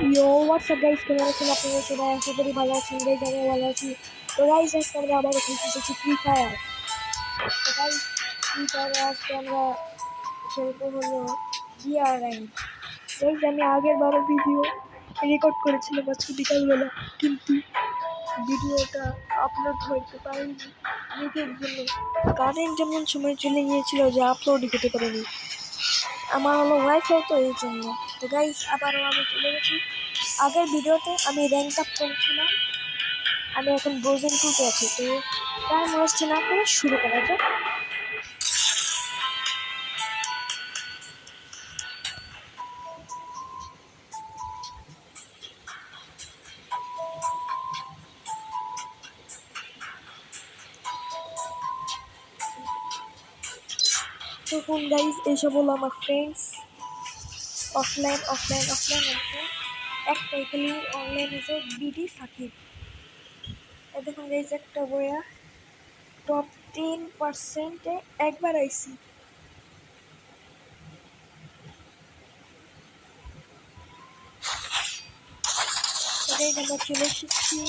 Yo, what's up guys? কেমন আছেন আপনারা সবাই? আশা করি ভালো আছেন। গাইজ আমিও ভালো আছি। তো গাইজ আজকে আমরা আবার খেলতেছি ফ্রি ফায়ার। তো গাইজ ফ্রি ফায়ারে আজকে আমরা খেলবো হলো গিয়ার র্যাঙ্ক। গাইজ আমি আগের বারও ভিডিও রেকর্ড করেছিলাম আজকে বিকালবেলা, কিন্তু ভিডিওটা আপলোড হতে পারিনি নেটের জন্য। কারেন্ট যেমন সময় চলে গিয়েছিল যে আপলোডই করতে পারিনি। আমার হলো ওয়াইফাই, তো এই জন্য। তো গাইজ আবারও আমি চলে গেছি। আগের ভিডিওতে আমি র্যাঙ্ক আপ করেছিলাম, আমি এখন ব্রোজেন 2-তে আছি। তো টাইম ওয়েস্ট না করে শুরু করা যাক। দেখুন গাইজ, এইসব হলো আমার friends. Offline offline offline offline একটা এখানে অনলাইন আছে বিডি সাকিব। দেখুন গাইজ একটা বইয়া টপ 10%-এ একবার আইসি। গাইজ আমরা চলে এসেছি।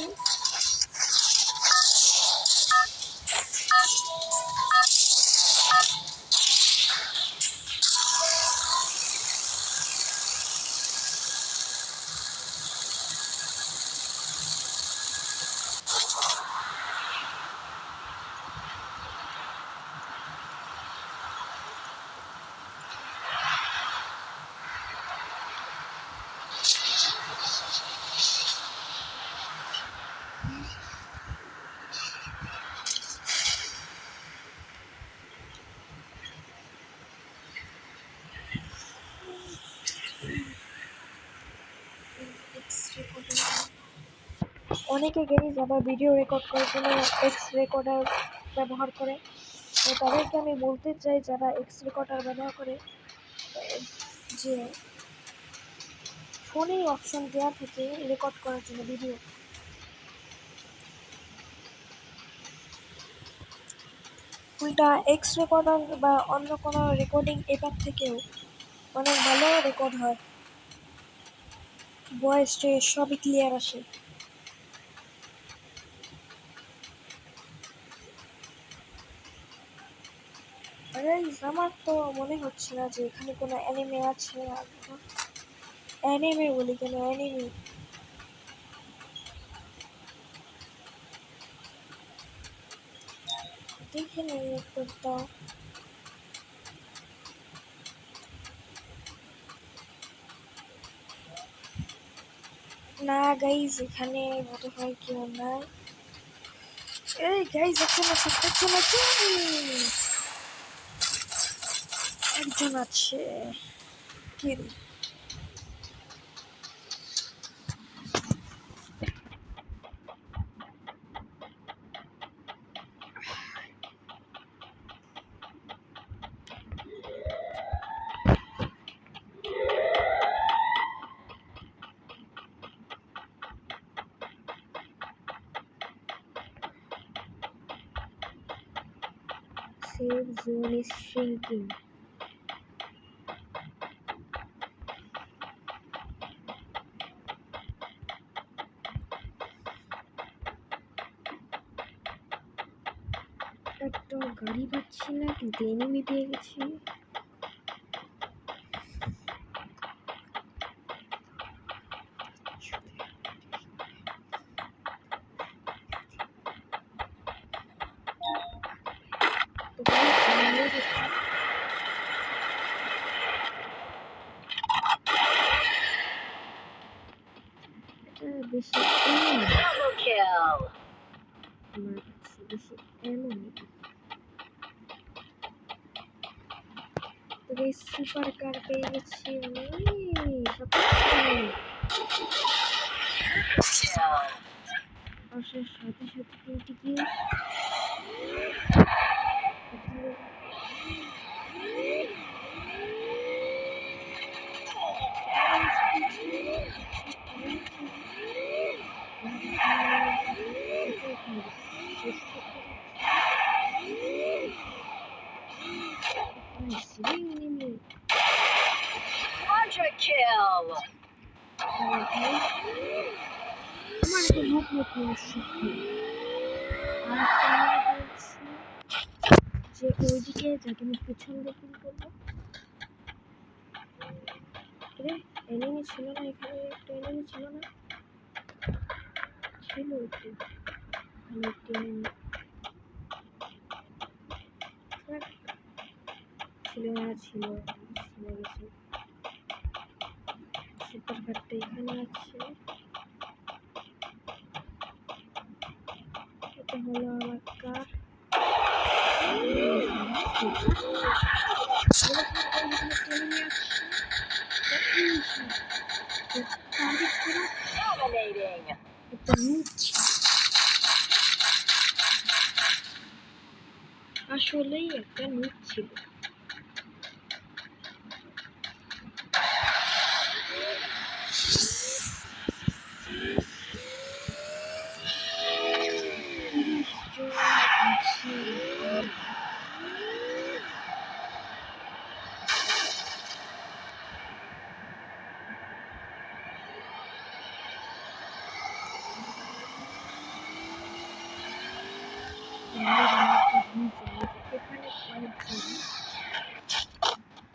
অনেকে গাইজ আবার ভিডিও রেকর্ড করার জন্য এক্স রেকর্ডার ব্যবহার করে। তাদেরকে আমি বলতে চাই, যারা এক্স রেকর্ডার ব্যবহার করে, যে ফোনেই অপশন দেওয়া থাকে রেকর্ড করার জন্য ভিডিও। উল্টা এক্স রেকর্ডার বা অন্য কোনো রেকর্ডিং অ্যাপ থেকেও অনেক ভালো রেকর্ড হয়, ভয়েস সবই ক্লিয়ার আসে। আমার তো মনে হচ্ছে না যে এখানে কোনো অ্যানিমে আছে। অ্যানিমে বলি কেন, অ্যানিমে দেখে নেই একটা। না গাইজ, এখানে মনে হয় কেউ নাই। এই গাইজ একজন আছে, একজন আছে, একজন আছে। কে রে? Safe zone is shrinking. একটা গাড়ি পাচ্ছি না, কিন্তু এনিমি পেয়ে গেছি। বেশি তবে সুপার কার পেয়ে গেছি আমি। আসার সাথে সাথে কিন্তু কি Quadra kill! আমার তো মুখ নিয়ে আসছে আর যে ওইদিকে যাকে আমি পিছন দিয়ে কিল করবো এনিমি ছিল না এখানে একটা এনিমি ছিল না ছিল একটু ছিল না ছিল গেছে সুপার কারটা এখানে আছে এটা হলো আমার কার আসলেই একটা নুট ছিল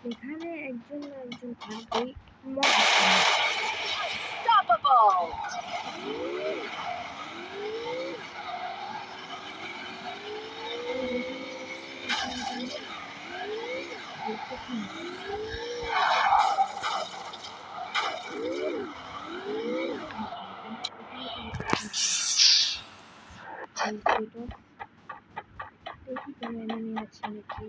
এখানে একজন না একজন থাকবেই দেখি কোনো এনিমি আছে নাকি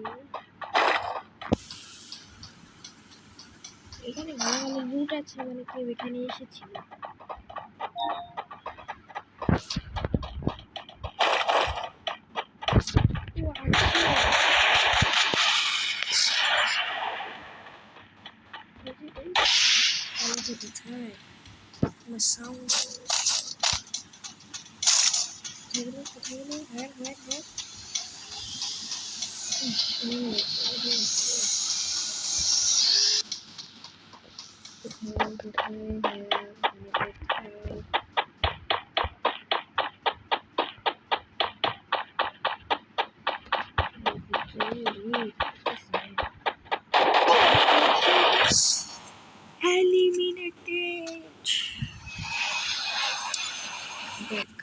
এখানে ভালো ভালো লুট আছে মানে কেউ এখানে এসেছিল My sound. Eliminated. Deck.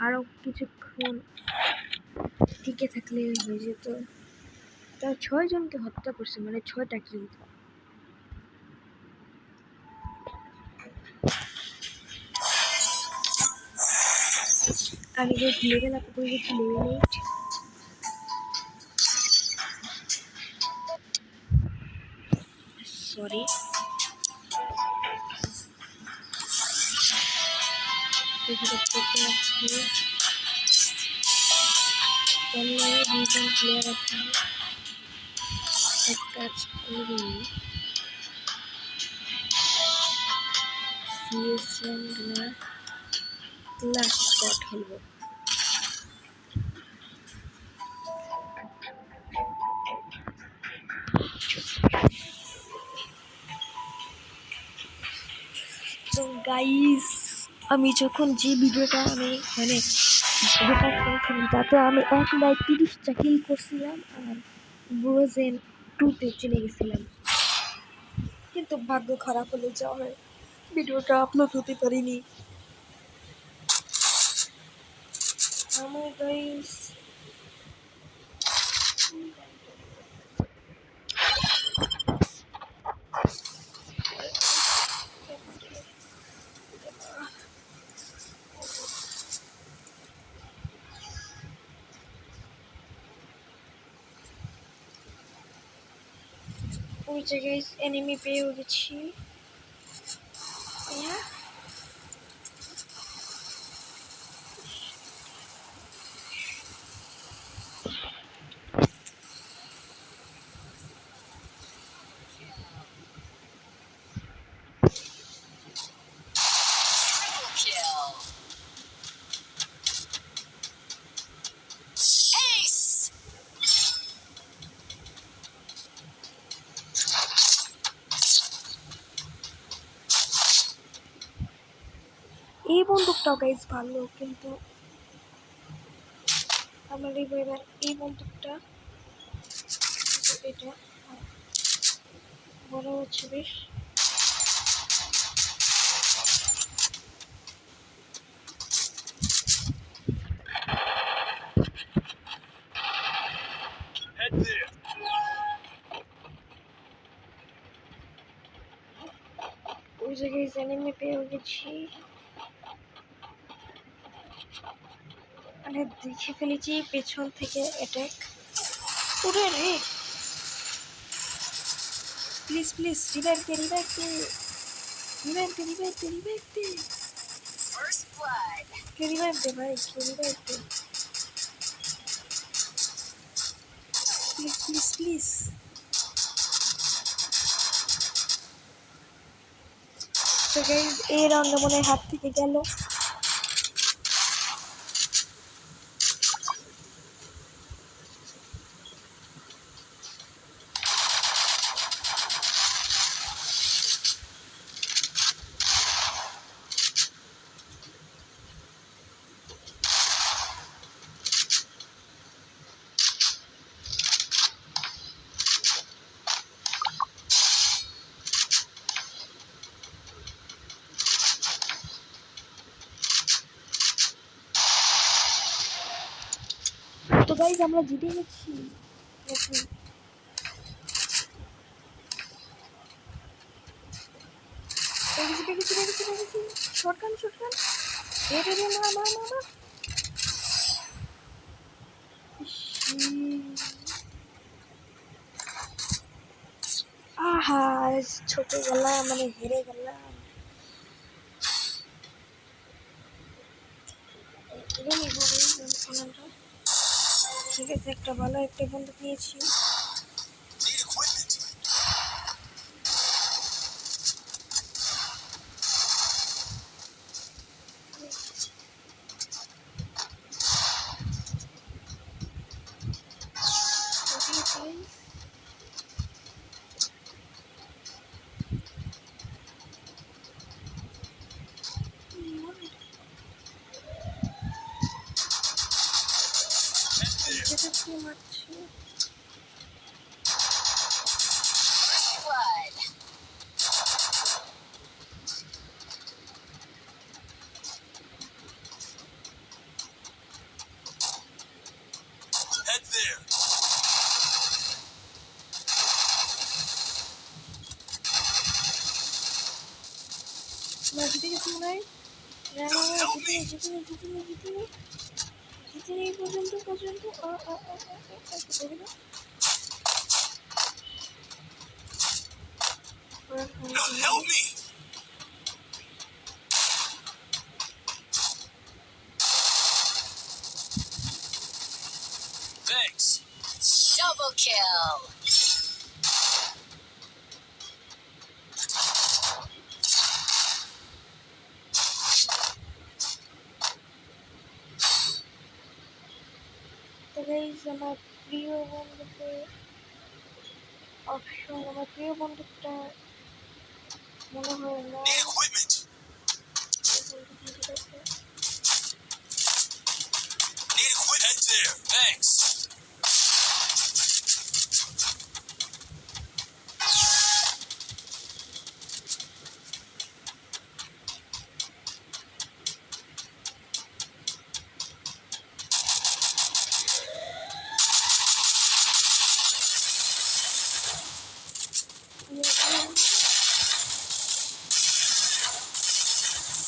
আরো কিছুক্ষণ টিকে থাকলে হয়ে যেত তা 6 জনকে হত্যা করছে মানে 6টা কিল আমি যে লেভেল আপ করে গেছি লেভেল 8 সরি দুজন প্লেয়ার আছে এক কাজ করি সিএসএন না ক্লাস স্পট হলবো তো গাইস আমি যখন যে ভিডিওটা আমি মানে রেকর্ড করেছিলাম তাতে আমি 1 লাইক 30টা কিল করছিলাম আর ব্রোজেন 2তে চলে গেছিলাম কিন্তু ভাগ্য খারাপ হলে যা হয় ভিডিওটা আপলোড হতে পারিনি আমার গাইস ওই জায়গায় এনিমি পেয়ে গেছি এই বন্দুকটাও গাইজ ভালো, কিন্তু আমার এবার এই বন্দুকটা এটা বড় হচ্ছে বেশ। ওই জায়গায় এনিমি পেয়ে গেছি, মানে দেখে ফেলেছি পেছন থেকে অ্যাটাক। ওরে রে, প্লিজ প্লিজ রিভাইভ দে, রিভাইভ দে, রিভাইভ দে, রিভাইভ দে, রিভাইভ দে, কে রিভাইভ দে ভাই, কে রিভাইভ দে, প্লিজ প্লিজ প্লিজ। তো গাইজ এই রাউন্ডে মনে হয় হাত থেকে গেল। তো গাইজ আমরা জিতে গেছি। শর্টগান শর্টগান, রে রে রে, মার মার মার মার। আহা, ছোট গেলাম, মানে হেরে গেলাম। ঠিক আছে, একটা ভালো একটা বন্দুক নিয়েছি। জিতে গেছি মনে হয়, জিতে পর্যন্ত পর্যন্ত help me. Thanks. Double kill. তো গাইস আমার প্রিয় বন্ধুদের অপশন, আমার প্রিয় বন্ধুটা মনে হয় না। Thanks.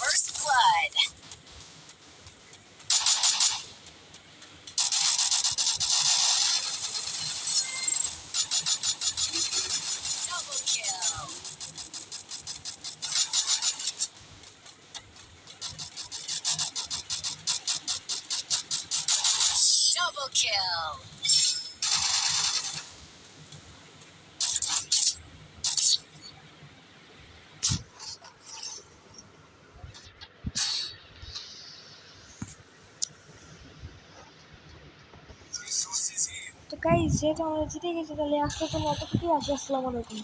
First blood. Double kill. Double kill. তো গাইস যেহেতু আমরা জিতে গেছি, তাহলে আজকের জন্য এতটুকুই আছে। আসসালামু আলাইকুম।